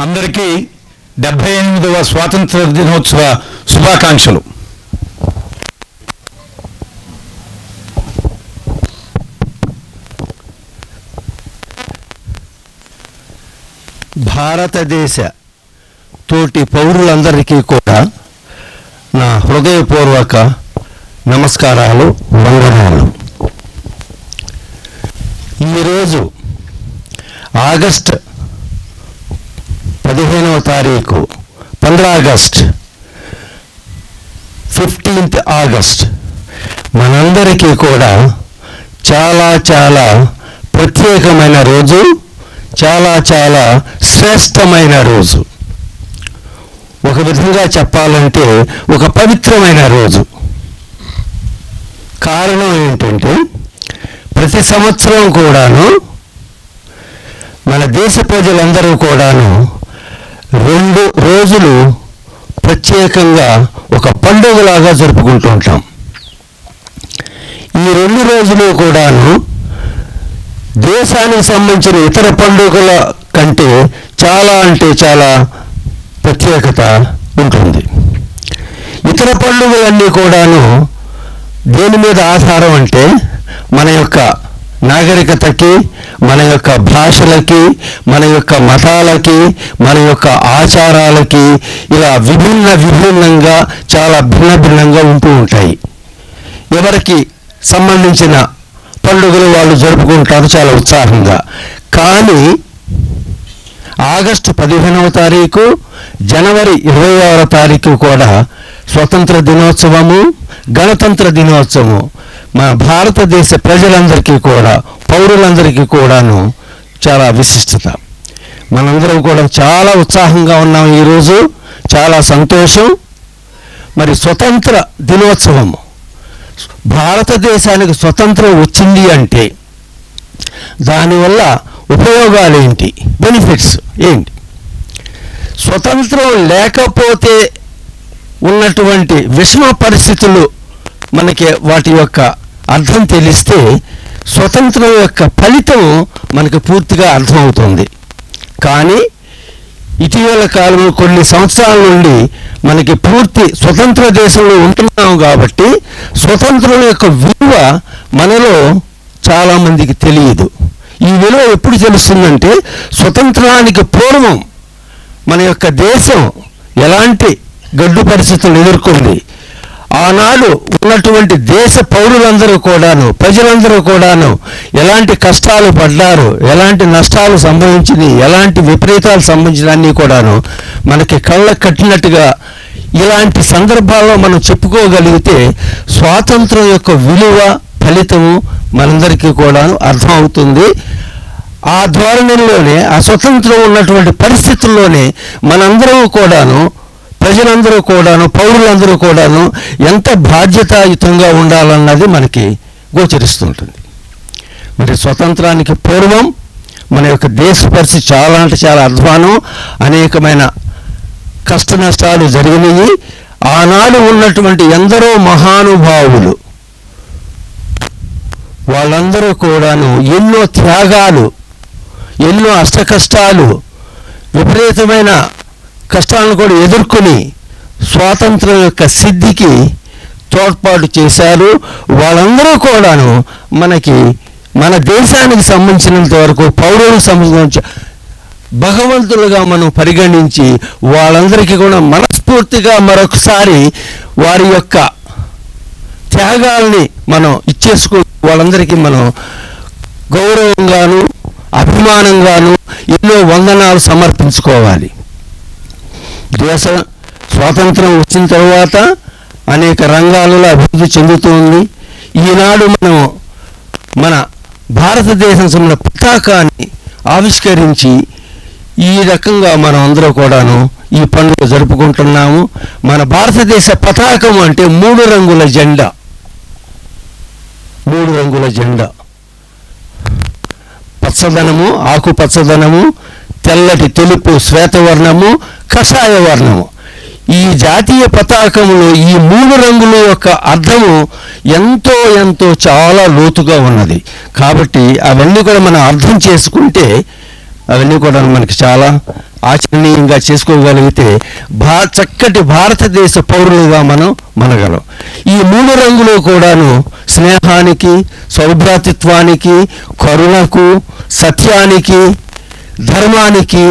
అందరికీ 78వ స్వాతంత్ర దినోత్సవ శుభాకాంక్షలు. భారతదేశ తోటి పౌరులందరికీ కూడా నా హృదయపూర్వక నమస్కారాలు, వందనాలు. ఈరోజు ఆగస్ట్ 15వ తారీఖు, 15 ఆగస్ట్, 15th ఆగస్ట్ మనందరికీ కూడా చాలా చాలా ప్రత్యేకమైన రోజు, చాలా చాలా శ్రేష్టమైన రోజు. ఒక విధంగా చెప్పాలంటే ఒక పవిత్రమైన రోజు. కారణం ఏంటంటే ప్రతి సంవత్సరం కూడాను మన దేశ ప్రజలందరూ కూడాను 2 రోజులు ప్రత్యేకంగా ఒక పండుగలాగా జరుపుకుంటూ ఉంటాం. ఈ 2 రోజులు కూడాను దేశానికి సంబంధించిన ఇతర పండుగల కంటే చాలా అంటే చాలా ప్రత్యేకత ఉంటుంది. ఇతర పండుగలన్నీ కూడాను దేని మీద ఆధారం అంటే మన యొక్క నాగరికతకి, మన యొక్క భాషలకి, మన యొక్క మతాలకి, మన యొక్క ఆచారాలకి ఇలా విభిన్నంగా చాలా భిన్నంగా ఉంటూ ఉంటాయి. ఎవరికి సంబంధించిన పండుగలు వాళ్ళు జరుపుకుంటారు చాలా ఉత్సాహంగా. కానీ ఆగస్టు 15వ తారీఖు, జనవరి 26వ తారీఖు కూడా స్వతంత్ర దినోత్సవము, గణతంత్ర దినోత్సవము మన భారతదేశ ప్రజలందరికీ కూడా, పౌరులందరికీ కూడాను చాలా విశిష్టత. మనందరం కూడా చాలా ఉత్సాహంగా ఉన్నాం. ఈరోజు చాలా సంతోషం. మరి స్వతంత్ర దినోత్సవము, భారతదేశానికి స్వతంత్రం వచ్చింది అంటే దానివల్ల ఉపయోగాలు ఏంటి, బెనిఫిట్స్ ఏంటి? స్వతంత్రం లేకపోతే ఉన్నటువంటి విషమ పరిస్థితులు మనకి వాటి యొక్క అర్థం తెలిస్తే స్వతంత్రం యొక్క ఫలితం మనకు పూర్తిగా అర్థమవుతుంది. కానీ ఇటీవల కాలంలో కొన్ని సంవత్సరాల నుండి మనకి పూర్తి స్వతంత్ర దేశంలో ఉంటున్నాం కాబట్టి స్వతంత్రం యొక్క విలువ మనలో చాలామందికి తెలియదు. ఈ విలువ ఎప్పుడు తెలుస్తుందంటే స్వతంత్రానికి పూర్వం మన యొక్క దేశం ఎలాంటి గడ్డు పరిస్థితులు ఎదుర్కొంది, ఆనాడు ఉన్నటువంటి దేశ పౌరులందరూ కూడాను, ప్రజలందరూ కూడాను ఎలాంటి కష్టాలు పడ్డారు, ఎలాంటి నష్టాలు సంభవించినాయి, ఎలాంటి విపరీతాలు సంభవించినన్నీ కూడాను మనకి కళ్ళకు కట్టినట్టుగా ఇలాంటి సందర్భాల్లో మనం చెప్పుకోగలిగితే స్వాతంత్రం యొక్క విలువ, ఫలితము మనందరికీ కూడాను అర్థమవుతుంది. ఆ ధోరణిలోనే, ఆ స్వతంత్రం ఉన్నటువంటి పరిస్థితుల్లోనే మనందరూ కూడాను, ప్రజలందరూ కూడాను, పౌరులందరూ కూడాను ఎంత బాధ్యతాయుతంగా ఉండాలన్నది మనకి గోచరిస్తుంటుంది. మరి స్వతంత్రానికి పూర్వం మన యొక్క దేశ పరిస్థితి చాలా అంటే చాలా అధ్వానం, అనేకమైన కష్ట నష్టాలు జరిగినాయి. ఆనాడు ఉన్నటువంటి ఎందరో మహానుభావులు వాళ్ళందరూ కూడాను ఎన్నో త్యాగాలు, ఎన్నో అష్టకష్టాలు, విపరీతమైన కష్టాలను కూడా ఎదుర్కొని స్వాతంత్రం యొక్క సిద్ధికి తోడ్పాటు చేశారు. వాళ్ళందరూ కూడాను మనకి మన దేశానికి సంబంధించినంత వరకు, పౌరులకు సంబంధించి భగవంతులుగా మనం పరిగణించి వాళ్ళందరికీ కూడా మనస్ఫూర్తిగా మరొకసారి వారి యొక్క త్యాగాల్ని మనం ఇచ్చేసుకో వాళ్ళందరికీ మనం గౌరవంగాను అభిమానంగాను ఎన్నో వందనాలు సమర్పించుకోవాలి. దేశ స్వాతంత్రం వచ్చిన తర్వాత అనేక రంగాలలో అభివృద్ధి చెందుతుంది. ఈనాడు మనం మన భారతదేశం సంబంధించిన పతాకాన్ని ఆవిష్కరించి ఈ రకంగా మనం అందరూ కూడాను ఈ పండుగ జరుపుకుంటున్నాము. మన భారతదేశ పతాకం అంటే 3 రంగుల జెండా. 3 రంగుల జెండా, పచ్చదనము, ఆకుపచ్చదనము, తెల్లటి తెలుపు శ్వేతవర్ణము, కషాయ వర్ణము. ఈ జాతీయ పతాకంలో ఈ 3 రంగుల యొక్క అర్థము ఎంతో ఎంతో చాలా లోతుగా ఉన్నది. కాబట్టి అవన్నీ కూడా మనం అర్థం చేసుకుంటే అవన్నీ కూడా మనకి చాలా ఆచరణీయంగా చేసుకోగలిగితే చక్కటి భారతదేశ పౌరులుగా మనం మనగలం. ఈ 3 రంగులు కూడాను స్నేహానికి, సౌభ్రాతృత్వానికి, కరుణకు, సత్యానికి, ధర్మానికి,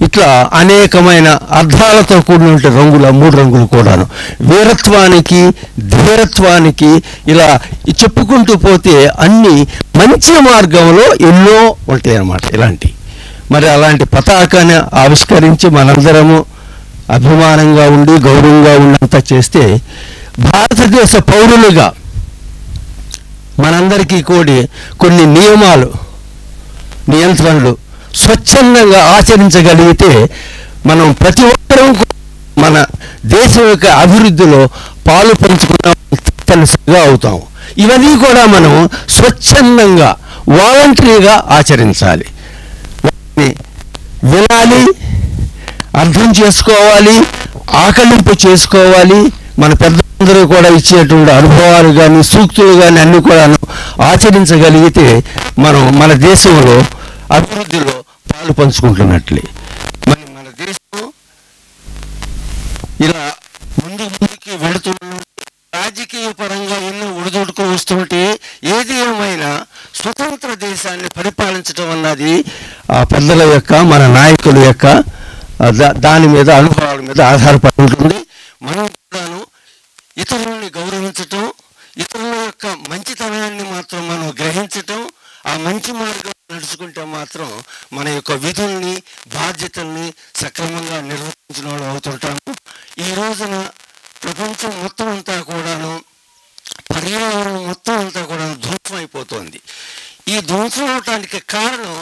ఇట్లా అనేకమైన అర్థాలతో కూడిన రంగుల 3 రంగులు కూడాను వీరత్వానికి, ధీరత్వానికి, ఇలా చెప్పుకుంటూ పోతే అన్ని మంచి మార్గంలో ఎన్నో ఉంటాయి అన్నమాట. ఇలాంటి మరి అలాంటి పతాకాన్ని ఆవిష్కరించి మనందరము అభిమానంగా ఉండి గౌరవంగా ఉన్నంత చేస్తే భారతదేశ పౌరులుగా మనందరికీ కొన్ని నియమాలు, నియంత్రణలు స్వచ్ఛందంగా ఆచరించగలిగితే మనం ప్రతి ఒక్కరూ మన దేశం యొక్క అభివృద్ధిలో పాలు పంచుకున్న తలసిగా అవుతాం. ఇవన్నీ కూడా మనం స్వచ్ఛందంగా వాలంటరీగా ఆచరించాలి. వినాలి, అర్థం చేసుకోవాలి, ఆకలింపు చేసుకోవాలి. మన పెద్దలందరూ కూడా ఇచ్చేటువంటి అనుభవాలు కానీ సూక్తులు కానీ అన్నీ కూడా ఆచరించగలిగితే మనం మన దేశంలో అభివృద్ధిలో పాలు పంచుకుంటున్నట్లే. మరి మన దేశం ఇలా ముందుకి వెళుతున్న రాజకీయ పరంగా ఎన్నో ఒడిదొడుకు వస్తుంటే ఏది ఏమైనా స్వతంత్ర దేశాన్ని పరిపాలించడం అన్నది ఆ పెద్దల యొక్క, మన నాయకుల యొక్క దాని మీద, అనుభవాల మీద ఆధారపడి ఉంటుంది. మనం కూడాను ఇతరులని గౌరవించటం, ఇతరుల యొక్క మంచితనాన్ని మాత్రం మనం గ్రహించటం, ఆ మంచి మార్గం నడుచుకుంటే మాత్రం మన యొక్క విధుల్ని, బాధ్యతల్ని సక్రమంగా నిర్వర్తించిన వాళ్ళు అవుతుంటాము. ఈ రోజున ప్రపంచం మొత్తం అంతా కూడాను, పర్యావరణం మొత్తం అంతా కూడా ధ్వంసం అయిపోతుంది. ఈ ధ్వంసం అవటానికి కారణం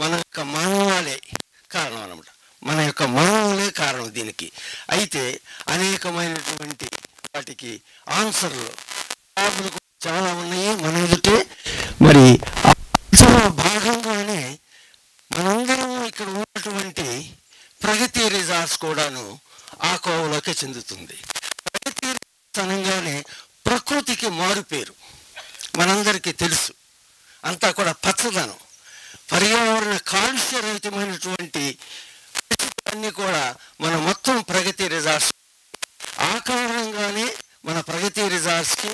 మన యొక్క మానవాళే కారణం అన్నమాట. మన యొక్క మానవులే కారణం దీనికి. అయితే అనేకమైనటువంటి వాటికి ఆన్సర్లు చాలా ఉన్నాయి మన ఎదుటే. మరి భాగంగానే మనందరం ఇక్కడ ఉన్నటువంటి ప్రగతి రిసార్ట్స్ కూడాను ఆ కోవలోకి చెందుతుంది. ప్రగతి రిసార్ట్స్ అనగానే ప్రకృతికి మారుపేరు, మనందరికీ తెలుసు. అంతా కూడా పచ్చదనం, పర్యావరణ కాలుష్యరహితమైనటువంటి అన్నీ కూడా మన మొత్తం ప్రగతి రిసార్ట్స్. ఆ కారణంగానే మన ప్రగతి రిసార్ట్స్కి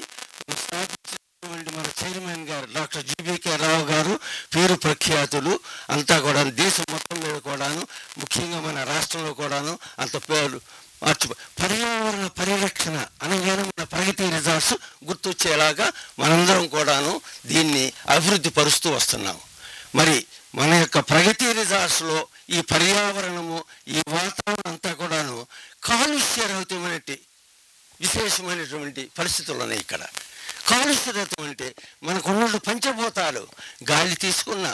స్థాపించినటువంటి మన చైర్మన్ గారు డాక్టర్ జీబీకే రావు గారు పేరు ప్రఖ్యాతులు. అంతా కూడా దేశం మొత్తం మీద కూడాను, ముఖ్యంగా మన రాష్ట్రంలో కూడాను అంత పేరు పర్యావరణ పరిరక్షణ అనగానే మన ప్రగతి రిసార్ట్స్ గుర్తొచ్చేలాగా మనందరం కూడాను దీన్ని అభివృద్ధి పరుస్తూ వస్తున్నాం. మరి మన యొక్క ప్రగతి రిసార్ట్స్లో ఈ పర్యావరణము, ఈ వాతావరణం అంతా కూడాను కాలుష్యరహితమైన విశేషమైనటువంటి పరిస్థితులు ఉన్నాయి. ఇక్కడ కాలుష్యరహితం అంటే మనకున్న పంచభూతాలు, గాలి తీసుకున్నా,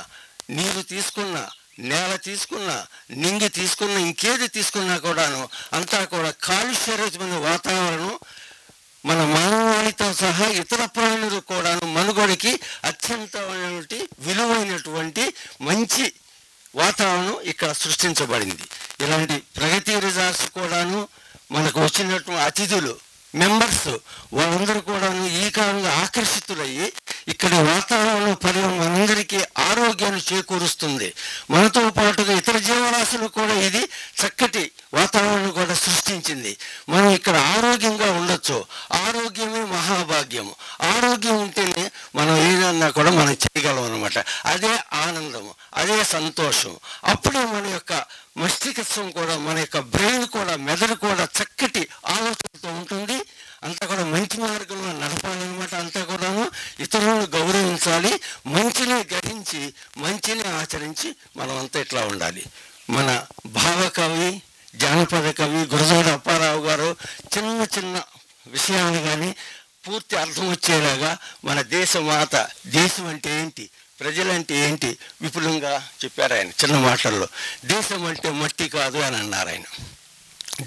నీరు తీసుకున్నా, నేల తీసుకున్నా, నింగి తీసుకున్నా, ఇంకేది తీసుకున్నా కూడాను అంతా కూడా కాలుష్యరహితమైన వాతావరణం మన మానవాళితో సహా ఇతర ప్రాణులు కూడాను మనుగడకి అత్యంతమైనటువంటి విలువైనటువంటి మంచి వాతావరణం ఇక్కడ సృష్టించబడింది. ఇలాంటి ప్రగతి రిసార్ట్స్ కూడాను మనకు వచ్చినటువంటి అతిథులు, మెంబర్స్ వాళ్ళందరూ కూడాను ఈ కాలంలో ఆకర్షితులయ్యి ఇక్కడ వాతావరణం మనందరికీ ఆరోగ్యాన్ని చేకూరుస్తుంది. మనతో పాటుగా ఇతర జీవరాశులు కూడా ఇది చక్కటి వాతావరణం కూడా సృష్టించింది. మనం ఇక్కడ ఆరోగ్యంగా ఉండొచ్చు. ఆరోగ్యమే మహాభాగ్యము. ఆరోగ్యం ఉంటేనే మనం ఏదన్నా కూడా మనం చేయగలం అన్నమాట. అదే ఆనందము, అదే సంతోషం. అప్పుడే మన యొక్క మస్తిష్కం కూడా, మన యొక్క బ్రెయిన్ కూడా, మెదడు కూడా చక్కటి ఆలోచనతో ఉంటుంది. అంతా కూడా మంచి మార్గంలో నడపాలన్నమాట. అంతా కూడాను ఇతరులను గౌరవించాలి, మంచిని గ్రహించి మంచిని ఆచరించి మనం అంతా ఇట్లా ఉండాలి. మన భావకవి, జానపద కవి గురజాడ అప్పారావు గారు చిన్న చిన్న విషయాలు కానీ పూర్తి అర్థం వచ్చేలాగా మన దేశమాత, దేశం అంటే ఏంటి, ప్రజలంటే ఏంటి విపులంగా చెప్పారు ఆయన చిన్న మాటల్లో. దేశం అంటే మట్టి కాదు అని అన్నారు ఆయన.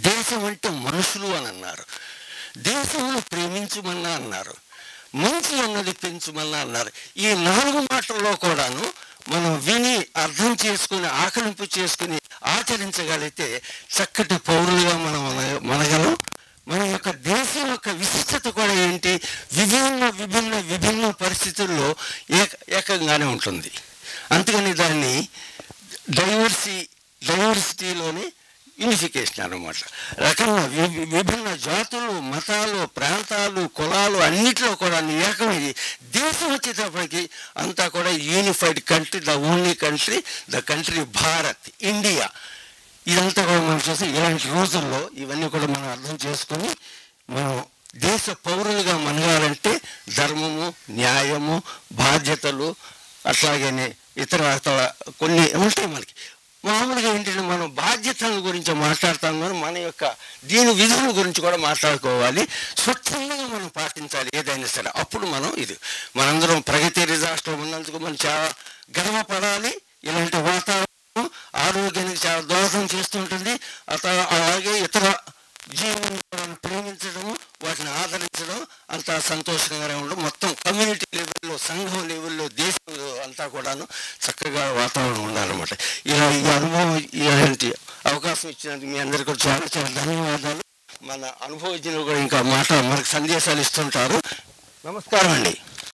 దేశం అంటే మనుషులు అని అన్నారు. దేశంలో ప్రేమించమన్నా అన్నారు. మంచి అన్నది పెంచమన్నా అన్నారు. ఈ 4 మాటల్లో కూడాను మనం విని అర్థం చేసుకుని ఆకలింపు చేసుకుని ఆచరించగలిగితే చక్కటి పౌరులుగా మనం మనగలం. మన యొక్క దేశం యొక్క విశిష్టత కూడా ఏంటి, విభిన్న పరిస్థితుల్లో ఏకంగానే ఉంటుంది. అందుకని దాన్ని డైవర్సిటీలోనే యూనిఫికేషన్ అన్నమాట. రకంగా విభిన్న జాతులు, మతాలు, ప్రాంతాలు, కులాలు అన్నిటిలో కూడా ఏకమైంది. దేశం వచ్చేటప్పటికి అంతా కూడా unified country, the only country, the country Bharat, India. ఇదంతా కూడా మనం చూసి ఇలాంటి రోజుల్లో ఇవన్నీ కూడా మనం అర్థం చేసుకొని మనం దేశ పౌరులుగా మనగాలంటే ధర్మము, న్యాయము, బాధ్యతలు, అట్లాగనే ఇతర కొన్ని ఉంటాయి మనకి. మామూలుగా ఏంటంటే మనం బాధ్యతల గురించి మాట్లాడతాం కానీ మన యొక్క దీని విధుల గురించి కూడా మాట్లాడుకోవాలి. స్వచ్ఛందంగా మనం పాటించాలి ఏదైనా సరే. అప్పుడు మనం మనందరం ప్రగతి రిజార్ట్స్లో ఉన్నందుకు మనం చాలా గర్వపడాలి. ఇలాంటి వాతావరణం ఆరోగ్యానికి చాలా దోహదం చేస్తుంటుంది. అలాగే ఇతర జీవనాలను ప్రేమించడము, వాటిని ఆదరించడం అంతా సంతోషంగానే ఉండడం. మొత్తం కమ్యూనిటీ లెవెల్లో, సంఘం లెవెల్లో, దేశంలో అంతా కూడాను చక్కగా వాతావరణం ఉండాలన్నమాట. ఇలా ఈ అనుభవం, ఇలాంటి అవకాశం ఇచ్చినందుకు మీ అందరికీ కూడా చాలా చాలా ధన్యవాదాలు. మన అనుభవజ్ఞులు కూడా ఇంకా మనకు సందేశాలు ఇస్తుంటారు. నమస్కారం అండి.